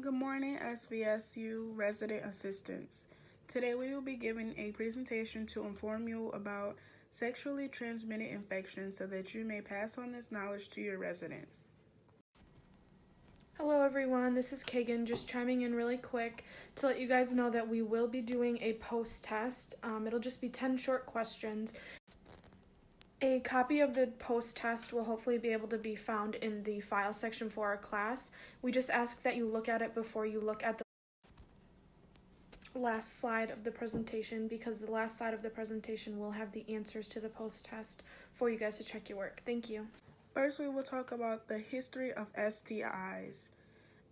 Good morning, SVSU resident assistants. Today we will be giving a presentation to inform you about sexually transmitted infections so that you may pass on this knowledge to your residents. Hello everyone, this is Kagan, just chiming in really quick to let you guys know that we will be doing a post-test. It'll just be 10 short questions. A copy of the post-test will hopefully be able to be found in the file section for our class. We just ask that you look at it before you look at the last slide of the presentation, because the last slide of the presentation will have the answers to the post-test for you guys to check your work. Thank you. First, we will talk about the history of STIs.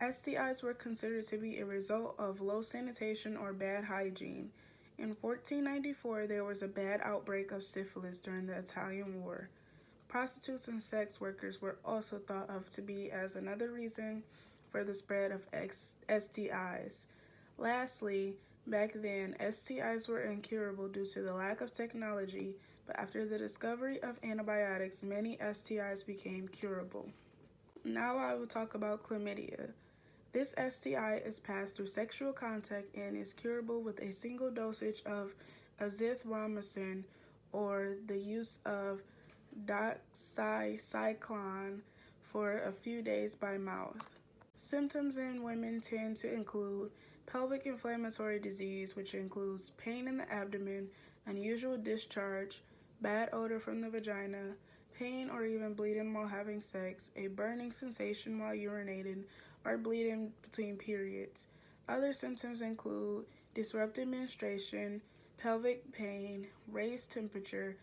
STIs were considered to be a result of low sanitation or bad hygiene. In 1494, there was a bad outbreak of syphilis during the Italian War. Prostitutes and sex workers were also thought of to be as another reason for the spread of STIs. Lastly, back then, STIs were incurable due to the lack of technology, but after the discovery of antibiotics, many STIs became curable. Now I will talk about chlamydia. This STI is passed through sexual contact and is curable with a single dosage of azithromycin or the use of doxycycline for a few days by mouth. Symptoms in women tend to include pelvic inflammatory disease, which includes pain in the abdomen, unusual discharge, bad odor from the vagina, pain or even bleeding while having sex, a burning sensation while urinating, or bleeding between periods. Other symptoms include disrupted menstruation, pelvic pain, raised temperature,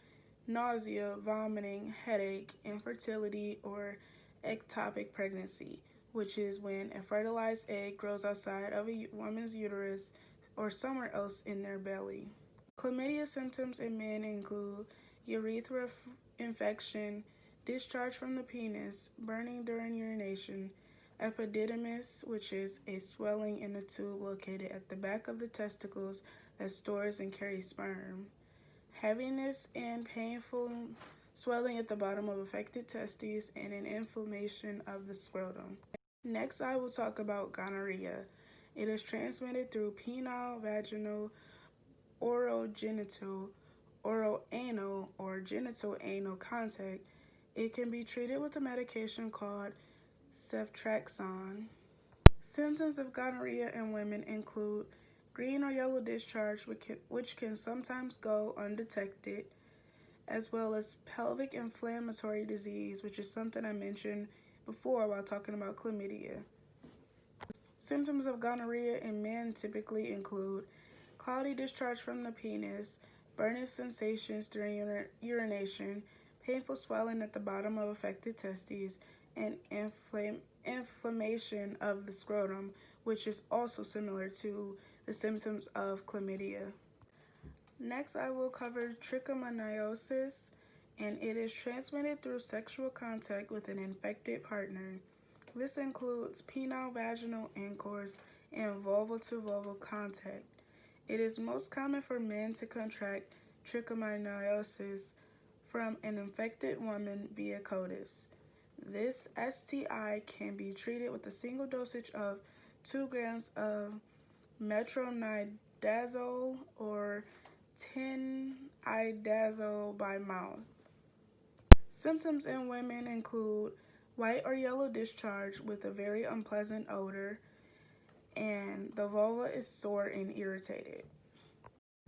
nausea, vomiting, headache, infertility, or ectopic pregnancy, which is when a fertilized egg grows outside of a woman's uterus or somewhere else in their belly. Chlamydia symptoms in men include urethra infection, discharge from the penis, burning during urination, epididymis, which is a swelling in a tube located at the back of the testicles that stores and carries sperm, heaviness and painful swelling at the bottom of affected testes, and an inflammation of the scrotum. Next, I will talk about gonorrhea. It is transmitted through penile, vaginal, orogenital, oroanal, or genital-anal contact. It can be treated with a medication called ceftriaxone. Symptoms of gonorrhea in women include green or yellow discharge, which can sometimes go undetected, as well as pelvic inflammatory disease, which is something I mentioned before while talking about chlamydia. Symptoms of gonorrhea in men typically include cloudy discharge from the penis, burning sensations during urination, painful swelling at the bottom of affected testes, and inflammation of the scrotum, which is also similar to the symptoms of chlamydia. Next, I will cover trichomoniasis, and it is transmitted through sexual contact with an infected partner. This includes penile, vaginal intercourse, and vulva-to-vulva contact. It is most common for men to contract trichomoniasis from an infected woman via coitus. This STI can be treated with a single dosage of 2 grams of metronidazole or 10-idazole by mouth. Symptoms in women include white or yellow discharge with a very unpleasant odor, and the vulva is sore and irritated.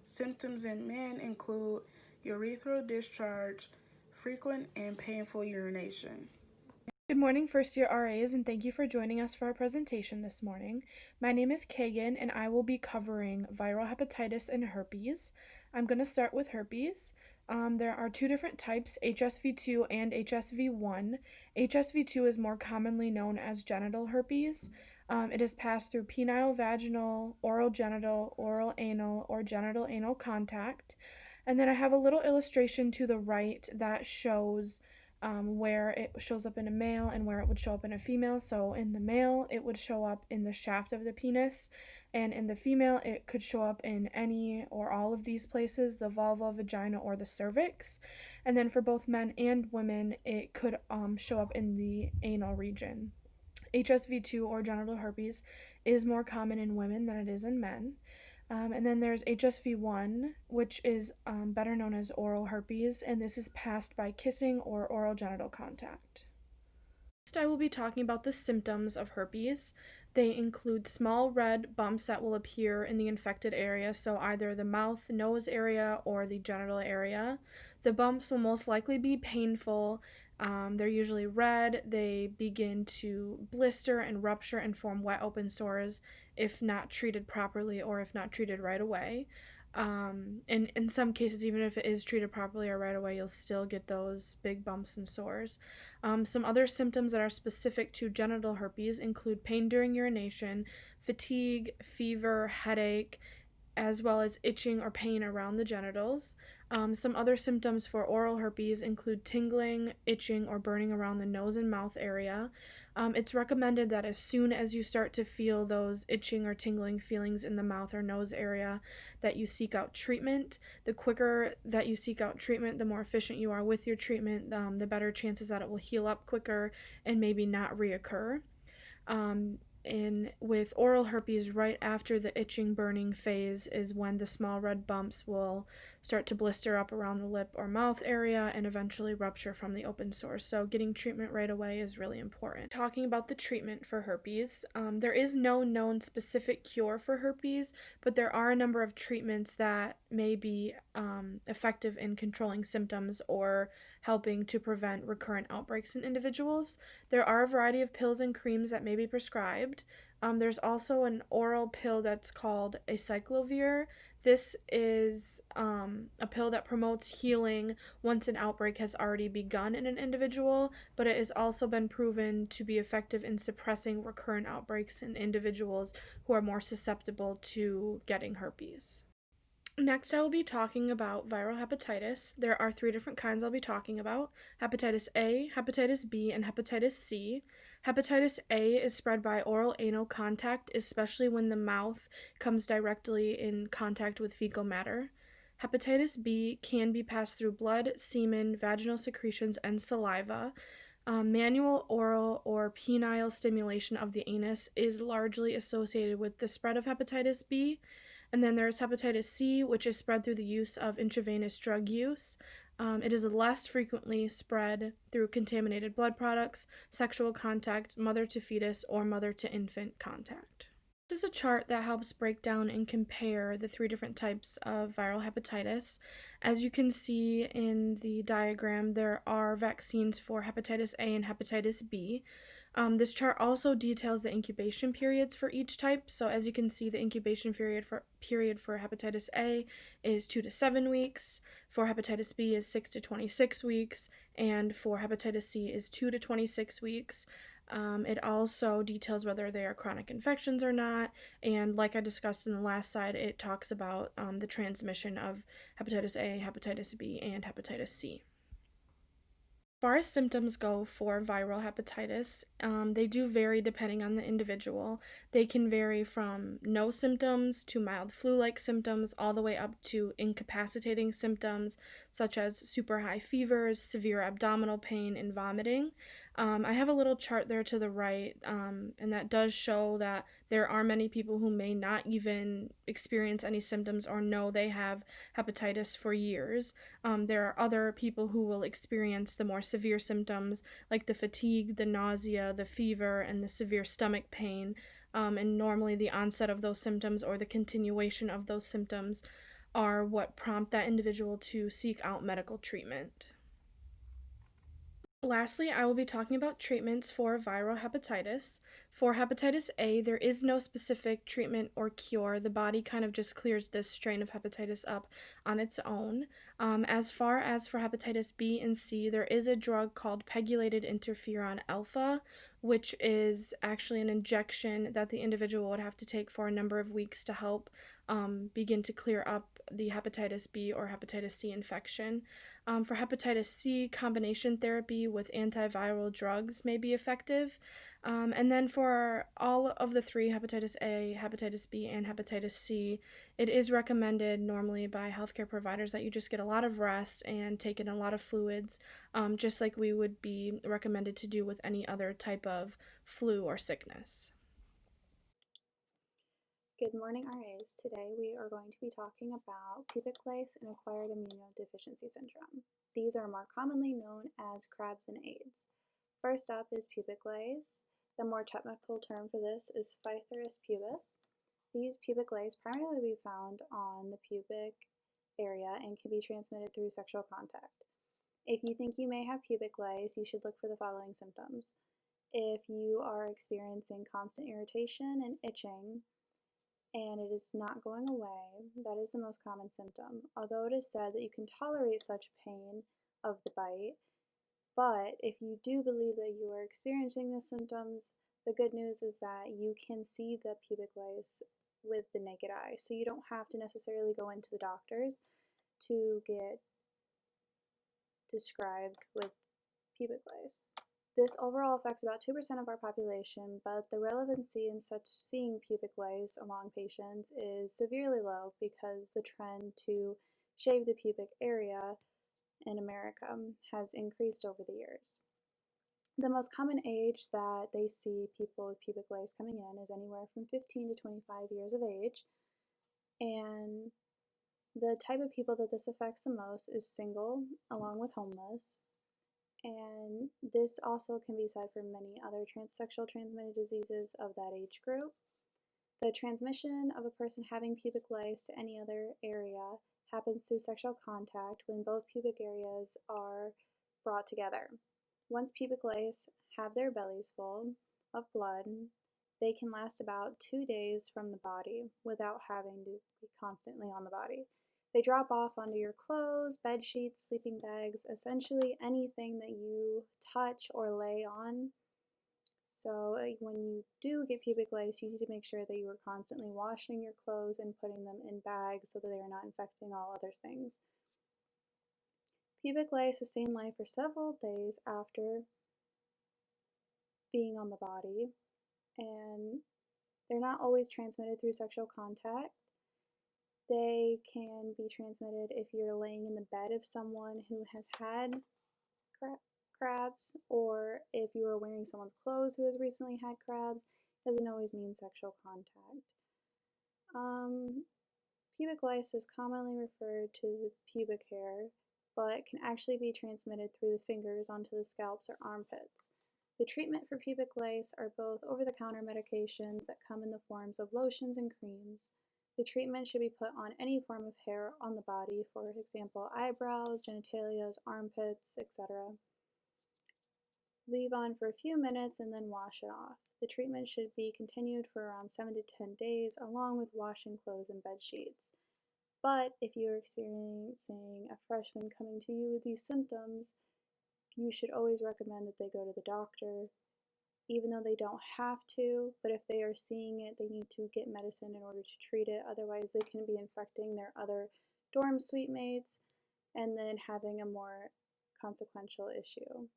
Symptoms in men include urethral discharge, frequent and painful urination. Good morning, first year RAs, and thank you for joining us for our presentation this morning. My name is Kagan, and I will be covering viral hepatitis and herpes. I'm going to start with herpes. There are two different types, HSV2 and HSV1. HSV2 is more commonly known as genital herpes. It is passed through penile, vaginal, oral genital, oral anal, or genital anal contact. And then I have a little illustration to the right that shows where it shows up in a male and where it would show up in a female. So in the male, it would show up in the shaft of the penis, and in the female, it could show up in any or all of these places, the vulva, vagina, or the cervix. And then for both men and women, it could show up in the anal region. HSV2 or genital herpes is more common in women than it is in men. And then there's HSV1, which is better known as oral herpes, and this is passed by kissing or oral genital contact. Next, I will be talking about the symptoms of herpes. They include small red bumps that will appear in the infected area, so either the mouth, nose area, or the genital area. The bumps will most likely be painful. They're usually red. They begin to blister and rupture and form wet open sores if not treated properly or if not treated right away. And in some cases, even if it is treated properly or right away, you'll still get those big bumps and sores. Some other symptoms that are specific to genital herpes include pain during urination, fatigue, fever, headache, as well as itching or pain around the genitals. Some other symptoms for oral herpes include tingling, itching, or burning around the nose and mouth area. It's recommended that as soon as you start to feel those itching or tingling feelings in the mouth or nose area, that you seek out treatment. The quicker that you seek out treatment, the more efficient you are with your treatment, the better chances that it will heal up quicker and maybe not reoccur. And with oral herpes, right after the itching burning phase is when the small red bumps will start to blister up around the lip or mouth area and eventually rupture from the open sores. So getting treatment right away is really important. Talking about the treatment for herpes, there is no known specific cure for herpes, but there are a number of treatments that may be effective in controlling symptoms or helping to prevent recurrent outbreaks in individuals. There are a variety of pills and creams that may be prescribed. There's also an oral pill that's called acyclovir. This is a pill that promotes healing once an outbreak has already begun in an individual, but it has also been proven to be effective in suppressing recurrent outbreaks in individuals who are more susceptible to getting herpes. Next, I will be talking about viral hepatitis. There are 3 different kinds I'll be talking about: hepatitis A, hepatitis B, and hepatitis C. Hepatitis A is spread by oral anal contact, especially when the mouth comes directly in contact with fecal matter. Hepatitis B can be passed through blood, semen, vaginal secretions, and saliva. Manual, oral, or penile stimulation of the anus is largely associated with the spread of hepatitis B. And then there's hepatitis C, which is spread through the use of intravenous drug use. It is less frequently spread through contaminated blood products, sexual contact, mother to fetus, or mother to infant contact. This is a chart that helps break down and compare the 3 different types of viral hepatitis. As you can see in the diagram, there are vaccines for hepatitis A and hepatitis B. This chart also details the incubation periods for each type. So as you can see, the incubation period for hepatitis A is 2 to 7 weeks, for hepatitis B is 6 to 26 weeks, and for hepatitis C is 2 to 26 weeks. It also details whether they are chronic infections or not, and like I discussed in the last slide, it talks about the transmission of hepatitis A, hepatitis B, and hepatitis C. As far as symptoms go for viral hepatitis, they do vary depending on the individual. They can vary from no symptoms to mild flu-like symptoms, all the way up to incapacitating symptoms such as super high fevers, severe abdominal pain, and vomiting. I have a little chart there to the right, and that does show that there are many people who may not even experience any symptoms or know they have hepatitis for years. There are other people who will experience the more severe symptoms like the fatigue, the nausea, the fever, and the severe stomach pain. And normally the onset of those symptoms or the continuation of those symptoms are what prompt that individual to seek out medical treatment. Lastly, I will be talking about treatments for viral hepatitis. For hepatitis A, there is no specific treatment or cure. The body kind of just clears this strain of hepatitis up on its own. As far as for hepatitis B and C, there is a drug called pegylated interferon alpha, which is actually an injection that the individual would have to take for a number of weeks to help begin to clear up the hepatitis B or hepatitis C infection. For hepatitis C, combination therapy with antiviral drugs may be effective. And then for all of the three, hepatitis A, hepatitis B, and hepatitis C, it is recommended normally by healthcare providers that you just get a lot of rest and take in a lot of fluids, just like we would be recommended to do with any other type of flu or sickness. Good morning, RAs. Today we are going to be talking about pubic lice and acquired immunodeficiency syndrome. These are more commonly known as crabs and AIDS. First up is pubic lice. The more technical term for this is Phytherus pubis. These pubic lice primarily be found on the pubic area and can be transmitted through sexual contact. If you think you may have pubic lice, you should look for the following symptoms. If you are experiencing constant irritation and itching, and it is not going away, that is the most common symptom. Although it is said that you can tolerate such pain of the bite, but if you do believe that you are experiencing the symptoms, the good news is that you can see the pubic lice with the naked eye. So you don't have to necessarily go into the doctors to get described with pubic lice. This overall affects about 2% of our population, but the relevancy in such seeing pubic lice among patients is severely low because the trend to shave the pubic area in America has increased over the years. The most common age that they see people with pubic lice coming in is anywhere from 15 to 25 years of age, and the type of people that this affects the most is single along with homeless. And this also can be said for many other sexual transmitted diseases of that age group. The transmission of a person having pubic lice to any other area happens through sexual contact when both pubic areas are brought together. Once pubic lice have their bellies full of blood, they can last about 2 days from the body without having to be constantly on the body. They drop off onto your clothes, bed sheets, sleeping bags, essentially anything that you touch or lay on. So when you do get pubic lice, you need to make sure that you are constantly washing your clothes and putting them in bags so that they are not infecting all other things. Pubic lice sustain life for several days after being on the body, and they're not always transmitted through sexual contact. They can be transmitted if you're laying in the bed of someone who has had crabs, or if you are wearing someone's clothes who has recently had crabs. It doesn't always mean sexual contact. Pubic lice is commonly referred to the pubic hair, but can actually be transmitted through the fingers onto the scalps or armpits. The treatment for pubic lice are both over-the-counter medications that come in the forms of lotions and creams. The treatment should be put on any form of hair on the body, for example, eyebrows, genitalia, armpits, etc. Leave on for a few minutes and then wash it off. The treatment should be continued for around 7 to 10 days, along with washing clothes and bed sheets. But if you're experiencing a freshman coming to you with these symptoms, you should always recommend that they go to the doctor, even though they don't have to, but if they are seeing it, they need to get medicine in order to treat it. Otherwise, they can be infecting their other dorm suite mates and then having a more consequential issue.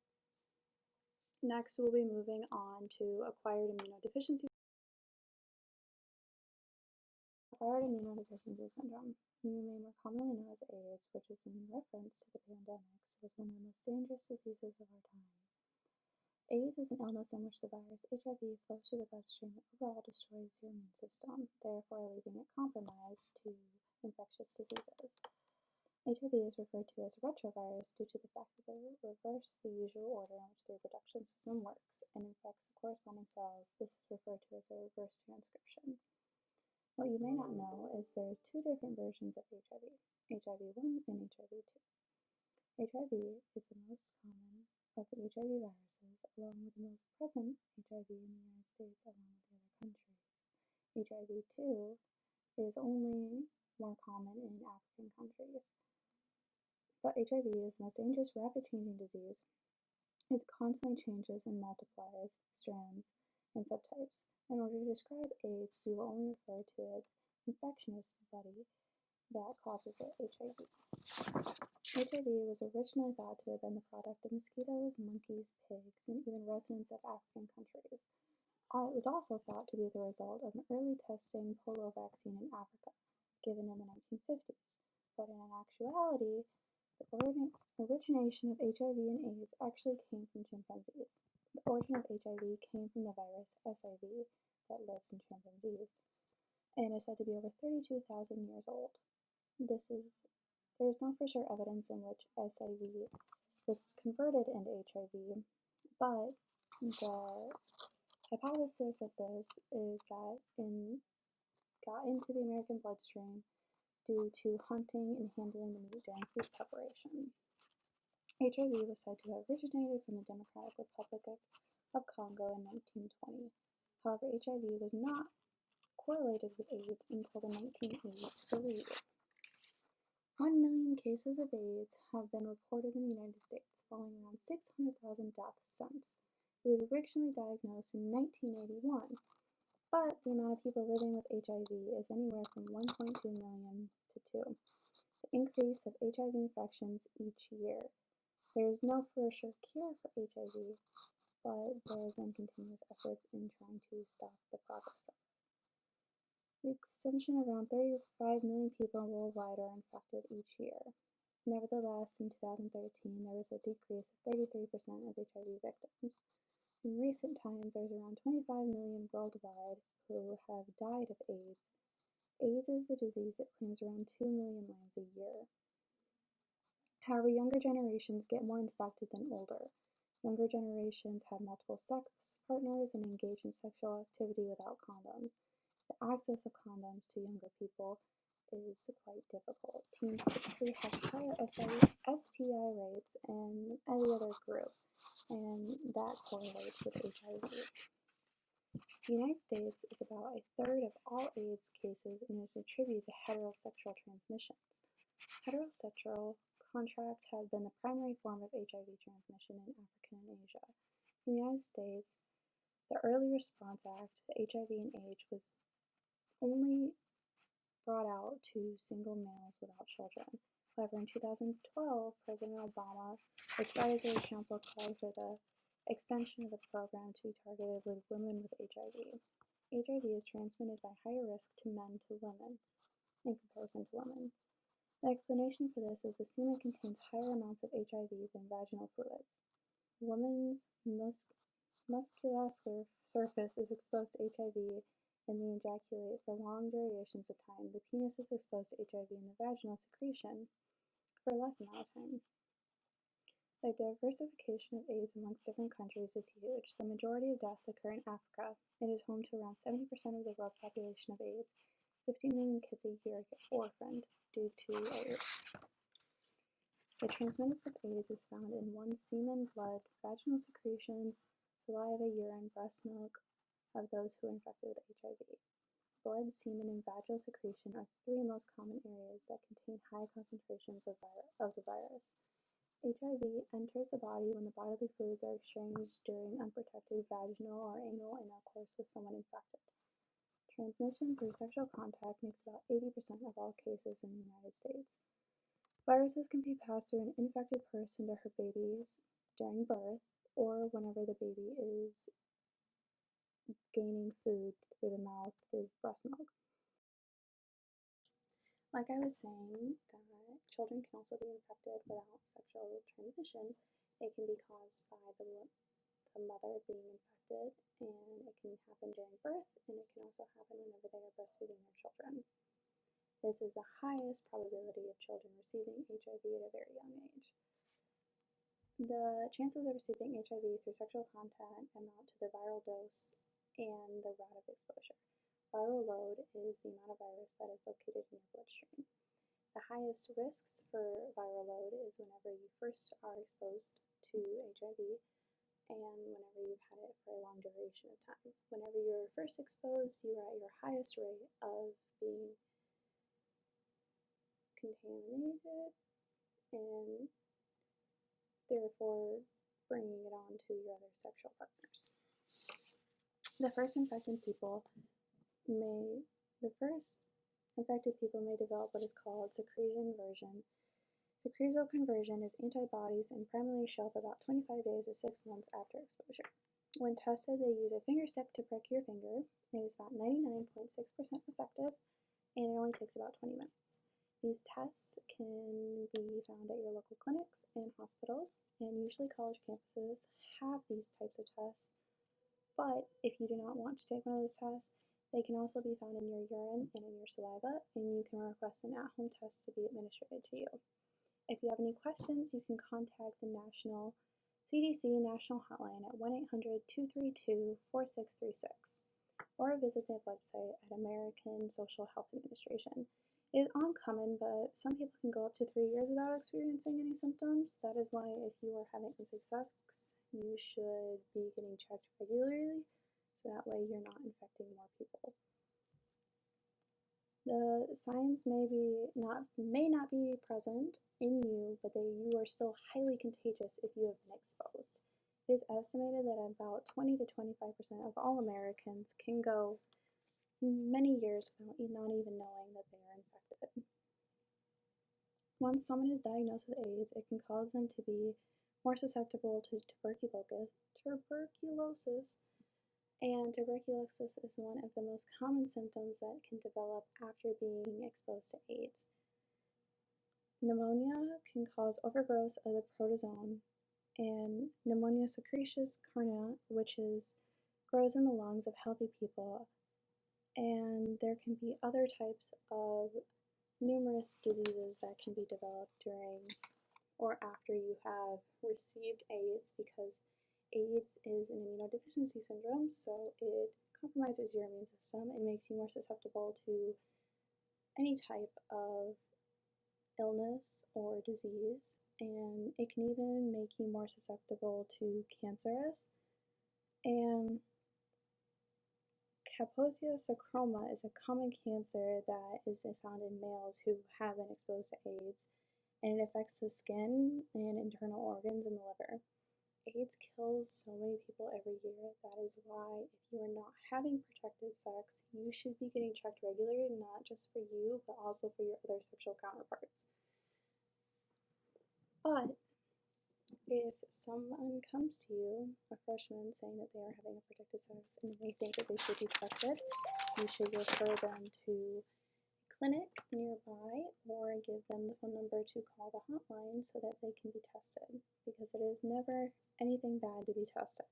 Next, we'll be moving on to acquired immunodeficiency. Acquired immunodeficiency syndrome. You may more commonly know as AIDS, which is in reference to the pandemics, as one of the most dangerous diseases of our time. AIDS is an illness in which the virus HIV flows through the bloodstream and overall destroys your immune system, therefore leaving it compromised to infectious diseases. HIV is referred to as a retrovirus due to the fact that they reverse the usual order in which the reproduction system works and infects the corresponding cells. This is referred to as a reverse transcription. What you may not know is there's two different versions of HIV, HIV-1 and HIV-2. HIV is the most common of the HIV viruses, along with the most present HIV in the United States, along with the other countries. HIV-2 is only more common in African countries. But HIV is the most dangerous, rapid-changing disease. It constantly changes and multiplies strands and subtypes. In order to describe AIDS, we will only refer to its infectious buddy that causes it, HIV. HIV was originally thought to have been the product of mosquitoes, monkeys, pigs, and even residents of African countries. It was also thought to be the result of an early testing polio vaccine in Africa, given in the 1950s. But in actuality, the origination of HIV and AIDS actually came from chimpanzees. The origin of HIV came from the virus SIV that lives in chimpanzees and is said to be over 32,000 years old. There is no for sure evidence in which SIV was converted into HIV, but the hypothesis of this is that it got into the American bloodstream due to hunting and handling the meat during food preparation. HIV was said to have originated from the Democratic Republic of Congo in 1920. However, HIV was not correlated with AIDS until the 1980s. 1 million cases of AIDS have been reported in the United States, following around 600,000 deaths since. It was originally diagnosed in 1981, but the amount of people living with HIV is anywhere from 1.2 million to 2. The increase of HIV infections each year. There is no for sure cure for HIV, but there has been continuous efforts in trying to stop the progress of it. The extension of around 35 million people worldwide are infected each year. Nevertheless, in 2013, there was a decrease of 33% of HIV victims. In recent times, there's around 25 million worldwide who have died of AIDS. AIDS is the disease that claims around 2 million lives a year. However, younger generations get more infected than older. Younger generations have multiple sex partners and engage in sexual activity without condoms. The access of condoms to younger people is quite difficult. Teens typically have higher STI rates than any other group, and that correlates with HIV. The United States is about a third of all AIDS cases and is attributed to heterosexual transmissions. Heterosexual contact has been the primary form of HIV transmission in Africa and Asia. In the United States, the Early Response Act to HIV and AIDS was only brought out to single males without children. However, in 2012, President Obama, its advisory council called for the extension of the program to be targeted with women with HIV. HIV is transmitted by higher risk to men to women in comparison to women. The explanation for this is the semen contains higher amounts of HIV than vaginal fluids. Women's muscular surface is exposed to HIV and they ejaculate for long durations of time. The penis is exposed to HIV and the vaginal secretion for less amount of time. The diversification of AIDS amongst different countries is huge. The majority of deaths occur in Africa. It is home to around 70% of the world's population of AIDS. 15 million kids a year get orphaned due to AIDS. The transmittance of AIDS is found in one's semen, blood, vaginal secretion, saliva, urine, breast milk of those who are infected with HIV. Blood, semen, and vaginal secretion are the three most common areas that contain high concentrations of the virus. HIV enters the body when the bodily fluids are exchanged during unprotected vaginal or anal intercourse with someone infected. Transmission through sexual contact makes about 80% of all cases in the United States. Viruses can be passed through an infected person to her babies during birth or whenever the baby is gaining food through the mouth through breast milk. Like I was saying, that children can also be infected without sexual transmission. It can be caused by the mother being infected, and it can happen during birth, and it can also happen whenever they are breastfeeding their children. This is the highest probability of children receiving HIV at a very young age. The chances of receiving HIV through sexual contact amount to the viral dose and the route of exposure. Viral load is the amount of virus that is located in your bloodstream. The highest risks for viral load is whenever you first are exposed to HIV and whenever you've had it for a long duration of time. Whenever you're first exposed, you are at your highest rate of being contaminated and therefore bringing it on to your other sexual partners. The first Infected people may develop what is called secretion-version. Secresoconversion is antibodies and primarily show up about 25 days to 6 months after exposure. When tested, they use a finger stick to prick your finger. It is about 99.6% effective, and it only takes about 20 minutes. These tests can be found at your local clinics and hospitals, and usually college campuses have these types of tests. But if you do not want to take one of those tests, they can also be found in your urine and in your saliva, and you can request an at-home test to be administered to you. If you have any questions, you can contact the CDC National Hotline at 1-800-232-4636 or visit their website at American Social Health Administration. It is uncommon, but some people can go up to 3 years without experiencing any symptoms. That is why if you are having same-sex sex, you should be getting checked regularly, so that way you're not infecting more people. The signs may not be present in you, but you are still highly contagious if you have been exposed. It is estimated that about 20 to 25% of all Americans can go many years without not even knowing that they are infected. Once someone is diagnosed with AIDS, it can cause them to be more susceptible to tuberculosis, and tuberculosis is one of the most common symptoms that can develop after being exposed to AIDS. Pneumonia can cause overgrowth of the protozoan, and pneumonia secretions carnia, which grows in the lungs of healthy people. And there can be other types of numerous diseases that can be developed during or after you have received AIDS, because AIDS is an immunodeficiency syndrome, so it compromises your immune system and makes you more susceptible to any type of illness or disease, and it can even make you more susceptible to cancers. And Kaposia sarcoma is a common cancer that is found in males who have been exposed to AIDS, and it affects the skin and internal organs and the liver. AIDS kills so many people every year. That is why if you are not having protective sex, you should be getting checked regularly, not just for you, but also for your other sexual counterparts. But if someone comes to you, a freshman, saying that they are having a protective sex and they think that they should be tested, you should refer them to a clinic nearby or give them the phone number to call the hotline so that they can be tested, because it is never anything bad to be tested.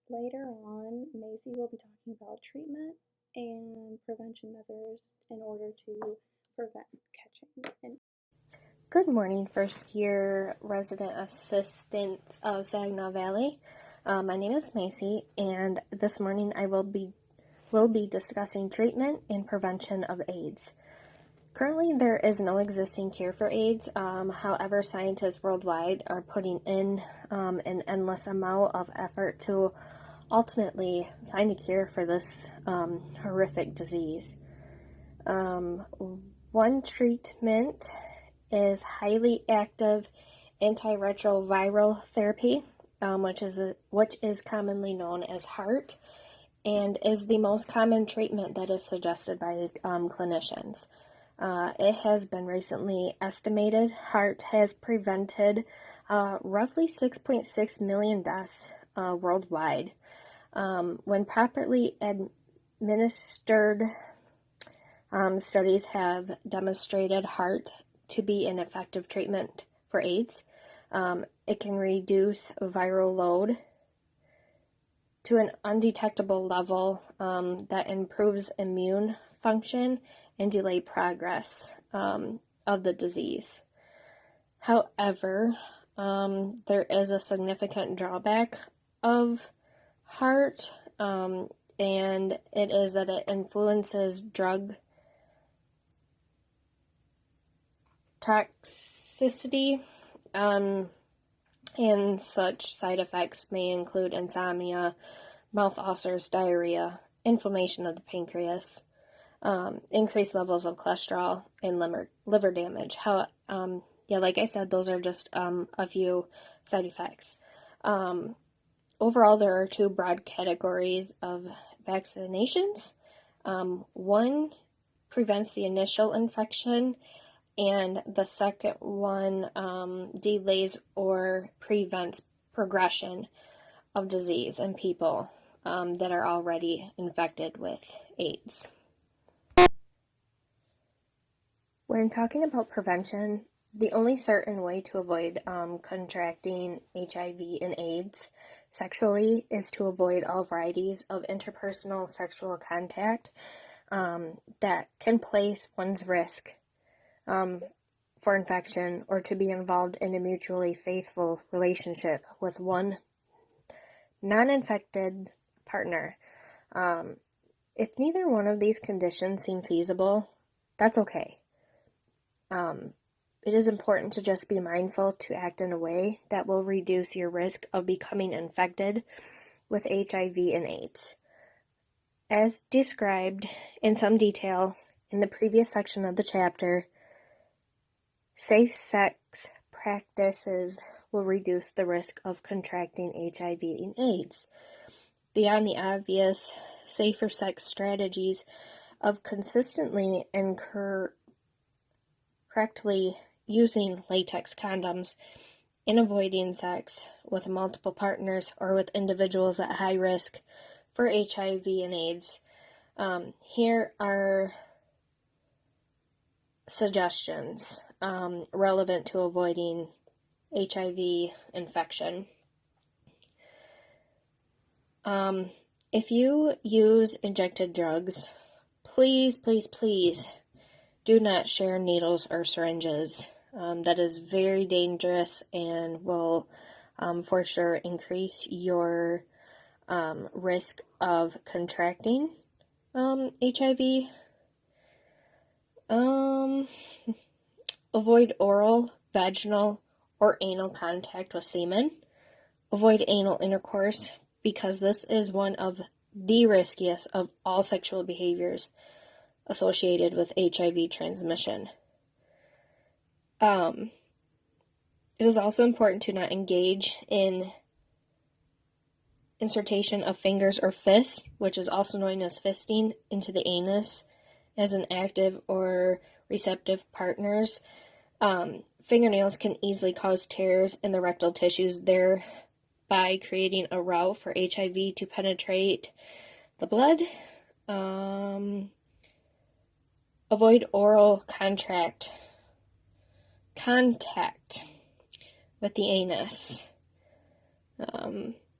Later on, Macy will be talking about treatment and prevention measures in order to prevent catching. Good morning, first year resident assistants of Saginaw Valley. My name is Macy, and this morning I will be discussing treatment and prevention of AIDS. Currently, there is no existing cure for AIDS. However, scientists worldwide are putting in an endless amount of effort to ultimately find a cure for this horrific disease. One treatment is highly active antiretroviral therapy, which is commonly known as HAART, and is the most common treatment that is suggested by clinicians. It has been recently estimated HAART has prevented roughly 6.6 million deaths worldwide. When properly administered, studies have demonstrated HAART to be an effective treatment for AIDS. It can reduce viral load to an undetectable level that improves immune function and delay progress of the disease. However, there is a significant drawback of HAART, and it is that it influences drug toxicity, and such side effects may include insomnia, mouth ulcers, diarrhea, inflammation of the pancreas, increased levels of cholesterol, and liver damage. Like I said, those are just a few side effects. Overall, there are two broad categories of vaccinations. One prevents the initial infection, and the second one delays or prevents progression of disease in people that are already infected with AIDS. When talking about prevention, the only certain way to avoid contracting HIV and AIDS sexually is to avoid all varieties of interpersonal sexual contact that can place one's risk for infection or to be involved in a mutually faithful relationship with one non-infected partner. If neither one of these conditions seem feasible, that's okay. It is important to just be mindful to act in a way that will reduce your risk of becoming infected with HIV and AIDS. As described in some detail in the previous section of the chapter, safe sex practices will reduce the risk of contracting HIV and AIDS. Beyond the obvious safer sex strategies of consistently and correctly using latex condoms and avoiding sex with multiple partners or with individuals at high risk for HIV and AIDS, here are suggestions relevant to avoiding HIV infection. If you use injected drugs, please do not share needles or syringes. That is very dangerous and will for sure increase your risk of contracting HIV. Avoid oral, vaginal, or anal contact with semen. Avoid anal intercourse because this is one of the riskiest of all sexual behaviors associated with HIV transmission. It is also important to not engage in insertion of fingers or fists, which is also known as fisting, into the anus as an active or receptive partners. Fingernails can easily cause tears in the rectal tissues, thereby creating a route for HIV to penetrate the blood. Avoid oral contact with the anus,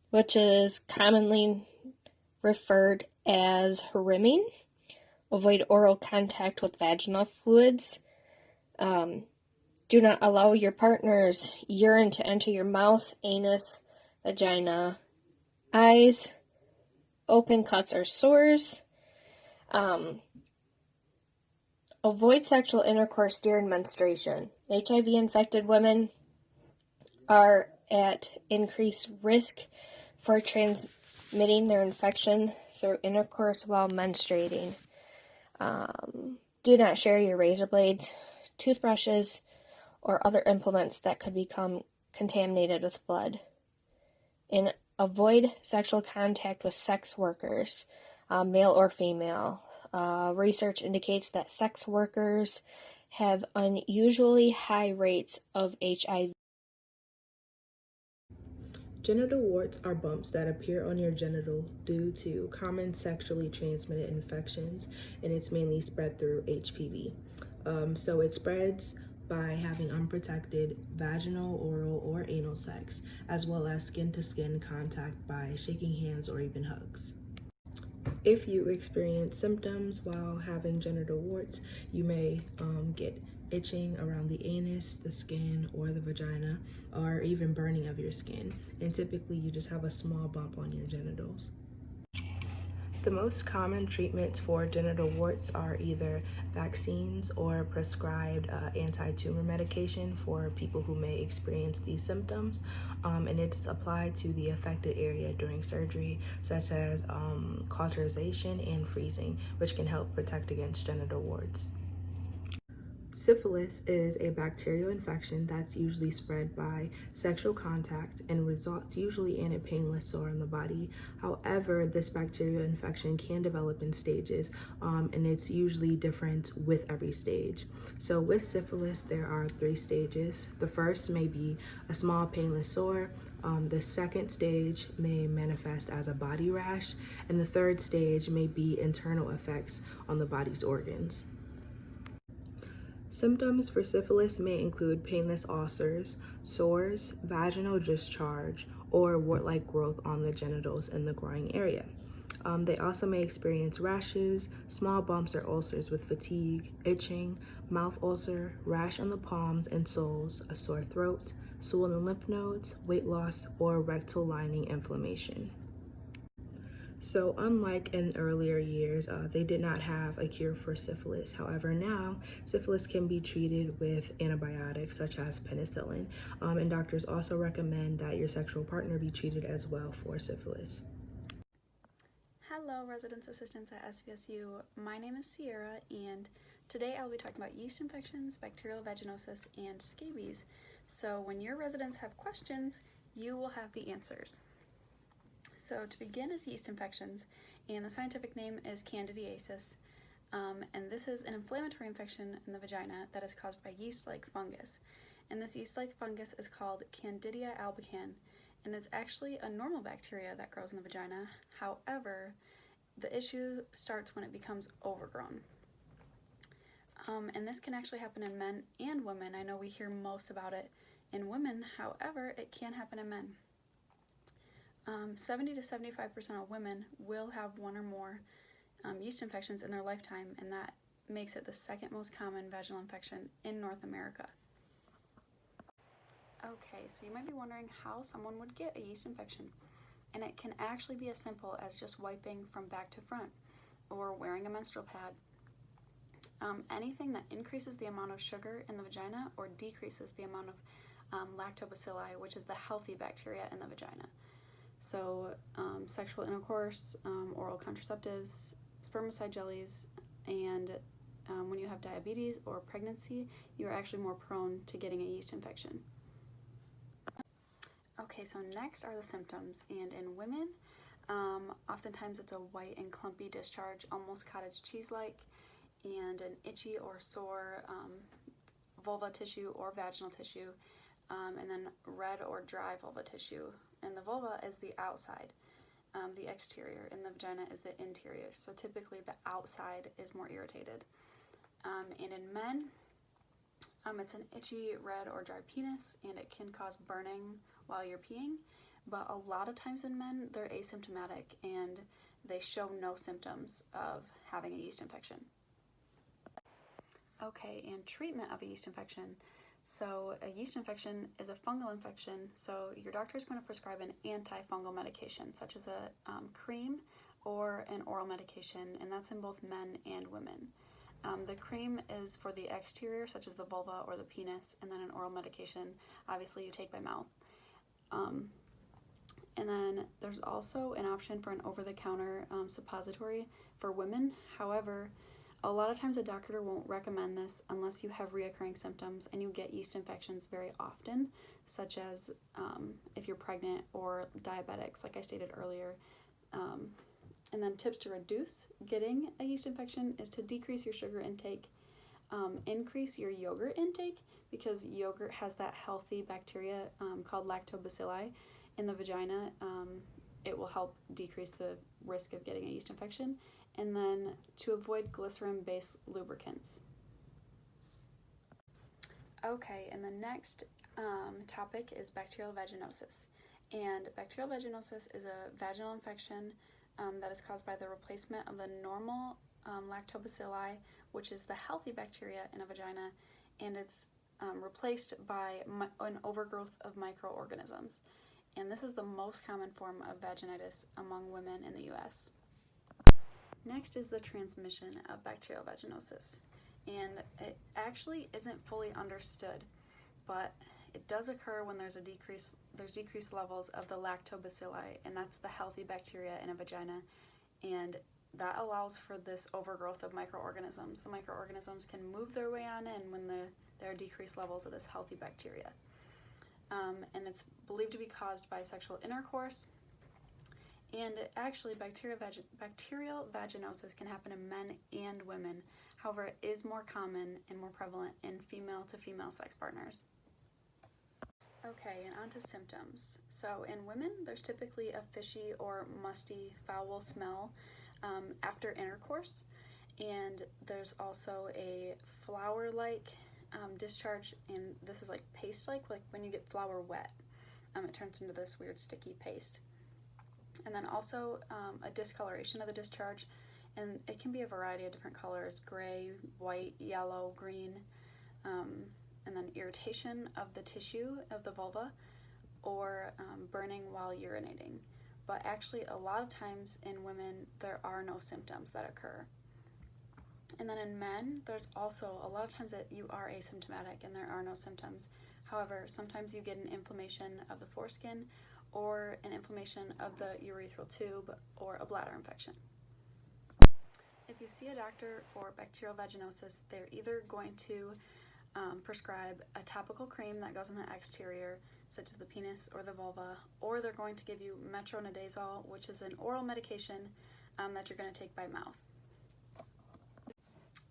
which is commonly referred as rimming. Avoid oral contact with vaginal fluids. Do not allow your partner's urine to enter your mouth, anus, vagina, eyes, open cuts or sores. Avoid sexual intercourse during menstruation. HIV-infected women are at increased risk for transmitting their infection through intercourse while menstruating. Do not share your razor blades, toothbrushes, or other implements that could become contaminated with blood. And avoid sexual contact with sex workers, male or female. Research indicates that sex workers have unusually high rates of HIV. Genital warts are bumps that appear on your genital due to common sexually transmitted infections, and it's mainly spread through HPV. So it spreads by having unprotected vaginal, oral, or anal sex, as well as skin-to-skin contact by shaking hands or even hugs. If you experience symptoms while having genital warts, you may get itching around the anus, the skin, or the vagina, or even burning of your skin. And typically you just have a small bump on your genitals. The most common treatments for genital warts are either vaccines or prescribed anti-tumor medication for people who may experience these symptoms, and it's applied to the affected area during surgery, such as cauterization and freezing, which can help protect against genital warts. Syphilis is a bacterial infection that's usually spread by sexual contact and results usually in a painless sore on the body. However, this bacterial infection can develop in stages, and it's usually different with every stage. So with syphilis, there are 3 stages. The first may be a small painless sore. The second stage may manifest as a body rash, and the third stage may be internal effects on the body's organs. Symptoms for syphilis may include painless ulcers, sores, vaginal discharge, or wart-like growth on the genitals and the groin area. They also may experience rashes, small bumps or ulcers with fatigue, itching, mouth ulcer, rash on the palms and soles, a sore throat, swollen lymph nodes, weight loss, or rectal lining inflammation. So unlike in earlier years, they did not have a cure for syphilis. However, now syphilis can be treated with antibiotics such as penicillin. And doctors also recommend that your sexual partner be treated as well for syphilis. Hello, residence assistants at SVSU. My name is Sierra, and today I'll be talking about yeast infections, bacterial vaginosis, and scabies. So when your residents have questions, you will have the answers. So to begin is yeast infections, and the scientific name is candidiasis, and this is an inflammatory infection in the vagina that is caused by yeast-like fungus. And this yeast-like fungus is called Candida albicans, and it's actually a normal bacteria that grows in the vagina. However, the issue starts when it becomes overgrown. And this can actually happen in men and women. I know we hear most about it in women, however, it can happen in men. 70 to 75% of women will have one or more yeast infections in their lifetime, and that makes it the second most common vaginal infection in North America. Okay, so you might be wondering how someone would get a yeast infection, and it can actually be as simple as just wiping from back to front or wearing a menstrual pad. Anything that increases the amount of sugar in the vagina or decreases the amount of lactobacilli, which is the healthy bacteria in the vagina. So sexual intercourse, oral contraceptives, spermicide jellies, and when you have diabetes or pregnancy, you are actually more prone to getting a yeast infection. Okay, so next are the symptoms, and in women, oftentimes it's a white and clumpy discharge, almost cottage cheese-like, and an itchy or sore vulva tissue or vaginal tissue, and then red or dry vulva tissue. And the vulva is the outside, the exterior, and the vagina is the interior. So typically the outside is more irritated. And in men, it's an itchy red or dry penis, and it can cause burning while you're peeing. But a lot of times in men, they're asymptomatic and they show no symptoms of having a yeast infection. Okay, and treatment of a yeast infection. So a yeast infection is a fungal infection, so your doctor is going to prescribe an antifungal medication, such as a cream or an oral medication, and that's in both men and women. The cream is for the exterior, such as the vulva or the penis, and then an oral medication, obviously you take by mouth. And then there's also an option for an over-the-counter suppository for women. However, a lot of times a doctor won't recommend this unless you have reoccurring symptoms and you get yeast infections very often, such as if you're pregnant or diabetics, like I stated earlier. And then tips to reduce getting a yeast infection is to decrease your sugar intake, increase your yogurt intake, because yogurt has that healthy bacteria called lactobacilli in the vagina. It will help decrease the risk of getting a yeast infection. And then to avoid glycerin-based lubricants. Okay, and the next topic is bacterial vaginosis. And bacterial vaginosis is a vaginal infection that is caused by the replacement of the normal lactobacilli, which is the healthy bacteria in a vagina, and it's replaced by an overgrowth of microorganisms. And this is the most common form of vaginitis among women in the US. Next is the transmission of bacterial vaginosis, and it actually isn't fully understood, but it does occur when there's decreased levels of the lactobacilli, and that's the healthy bacteria in a vagina, and that allows for this overgrowth of microorganisms. The microorganisms can move their way on in when there are decreased levels of this healthy bacteria. And it's believed to be caused by sexual intercourse. And actually, bacterial vaginosis can happen in men and women. However, it is more common and more prevalent in female to female sex partners. Okay, and on to symptoms. So in women, there's typically a fishy or musty, foul smell after intercourse. And there's also a flour-like discharge, and this is like paste-like when you get flour wet. It turns into this weird sticky paste. And then also a discoloration of the discharge, and it can be a variety of different colors: gray, white, yellow, green, and then irritation of the tissue of the vulva, or burning while urinating. But actually, a lot of times in women, there are no symptoms that occur. And then in men, there's also a lot of times that you are asymptomatic and there are no symptoms. However, sometimes you get an inflammation of the foreskin or an inflammation of the urethral tube or a bladder infection. If you see a doctor for bacterial vaginosis, they're either going to prescribe a topical cream that goes on the exterior, such as the penis or the vulva, or they're going to give you metronidazole, which is an oral medication that you're going to take by mouth.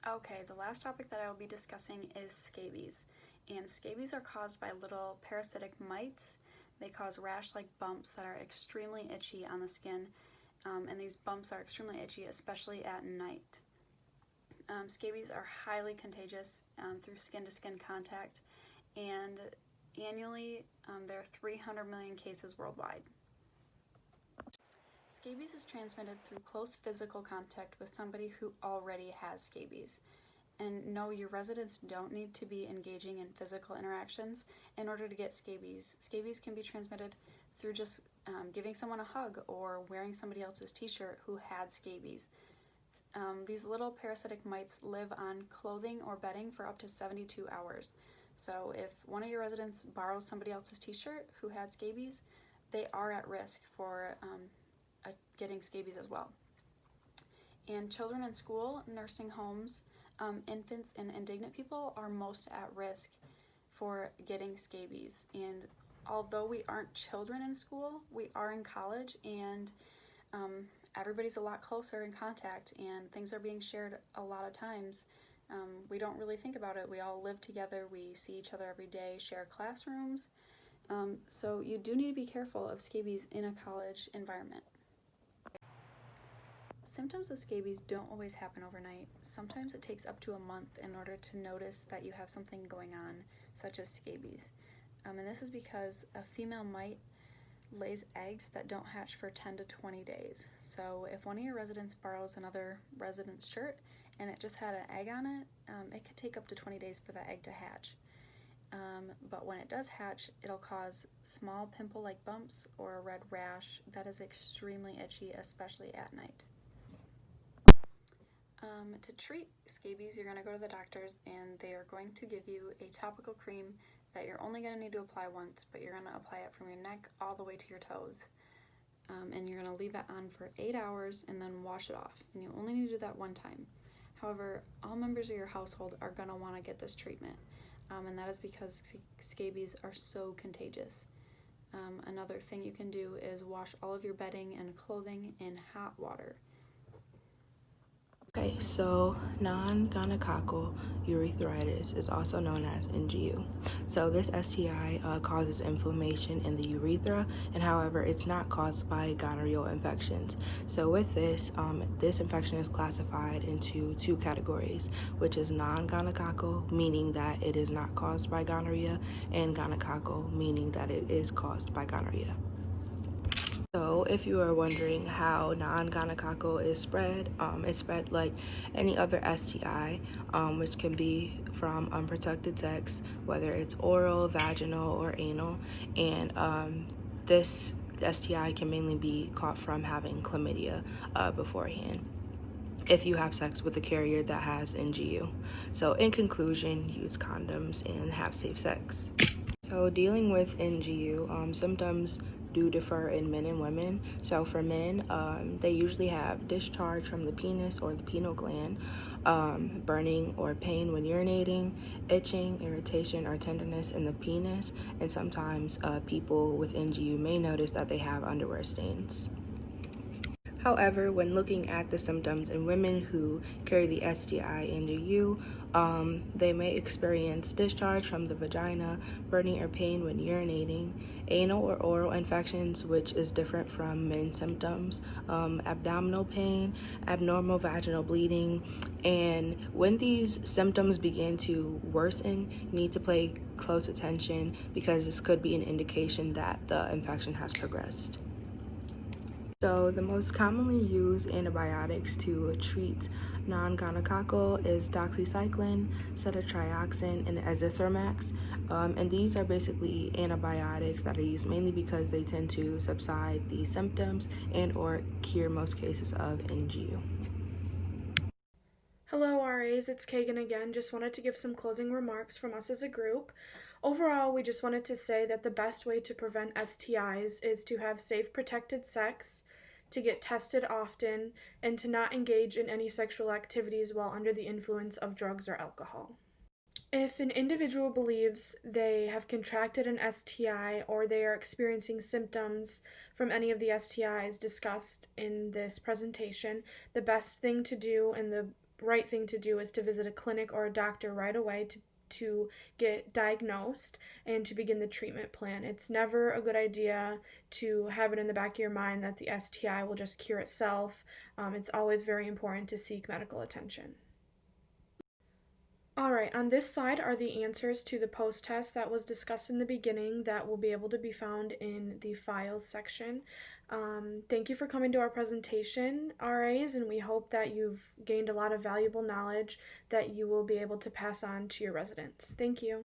Okay, the last topic that I will be discussing is scabies. And scabies are caused by little parasitic mites. They cause rash-like bumps that are extremely itchy on the skin, and these bumps are extremely itchy, especially at night. Scabies are highly contagious through skin-to-skin contact, and annually there are 300 million cases worldwide. Scabies is transmitted through close physical contact with somebody who already has scabies. And no, your residents don't need to be engaging in physical interactions in order to get scabies. Scabies can be transmitted through just giving someone a hug or wearing somebody else's t-shirt who had scabies. These little parasitic mites live on clothing or bedding for up to 72 hours. So if one of your residents borrows somebody else's t-shirt who had scabies, they are at risk for getting scabies as well. And children in school, nursing homes, infants, and indigent people are most at risk for getting scabies. And although we aren't children in school, we are in college, and everybody's a lot closer in contact, and things are being shared a lot of times. We don't really think about it. We all live together. We see each other every day, share classrooms. So you do need to be careful of scabies in a college environment. Symptoms of scabies don't always happen overnight. Sometimes it takes up to a month in order to notice that you have something going on, such as scabies. And this is because a female mite lays eggs that don't hatch for 10 to 20 days. So if one of your residents borrows another resident's shirt and it just had an egg on it, it could take up to 20 days for that egg to hatch. But when it does hatch, it'll cause small pimple-like bumps or a red rash that is extremely itchy, especially at night. To treat scabies, you're going to go to the doctors, and they are going to give you a topical cream that you're only going to need to apply once, but you're going to apply it from your neck all the way to your toes. And you're going to leave it on for 8 hours and then wash it off. And you only need to do that one time. However, all members of your household are going to want to get this treatment, and that is because scabies are so contagious. Another thing you can do is wash all of your bedding and clothing in hot water. Okay, so non-gonococcal urethritis is also known as NGU. So this STI causes inflammation in the urethra, and however, it's not caused by gonorrheal infections. So with this, this infection is classified into two categories, which is non-gonococcal, meaning that it is not caused by gonorrhea, and gonococcal, meaning that it is caused by gonorrhea. So if you are wondering how non-gonococcal is spread, it's spread like any other STI, which can be from unprotected sex, whether it's oral, vaginal, or anal. And this STI can mainly be caught from having chlamydia beforehand, if you have sex with a carrier that has NGU. So in conclusion, use condoms and have safe sex. So dealing with NGU, symptoms do differ in men and women. So for men, they usually have discharge from the penis or the pineal gland, burning or pain when urinating, itching, irritation, or tenderness in the penis, and sometimes people with NGU may notice that they have underwear stains. However, when looking at the symptoms in women who carry the STI NGU, they may experience discharge from the vagina, burning or pain when urinating, anal or oral infections, which is different from men's symptoms, abdominal pain, abnormal vaginal bleeding, and when these symptoms begin to worsen, you need to pay close attention because this could be an indication that the infection has progressed. So the most commonly used antibiotics to treat non-gonococcal is doxycycline, cetitriaxone, and azithromycin. And these are basically antibiotics that are used mainly because they tend to subside the symptoms and or cure most cases of NGU. Hello, RAs, it's Kagan again. Just wanted to give some closing remarks from us as a group. Overall, we just wanted to say that the best way to prevent STIs is to have safe, protected sex, to get tested often, and to not engage in any sexual activities while under the influence of drugs or alcohol. If an individual believes they have contracted an STI or they are experiencing symptoms from any of the STIs discussed in this presentation, the best thing to do and the right thing to do is to visit a clinic or a doctor right away to get diagnosed and to begin the treatment plan. It's never a good idea to have it in the back of your mind that the STI will just cure itself. It's always very important to seek medical attention. Alright, on this slide are the answers to the post-test that was discussed in the beginning that will be able to be found in the files section. Thank you for coming to our presentation, RAs, and we hope that you've gained a lot of valuable knowledge that you will be able to pass on to your residents. Thank you.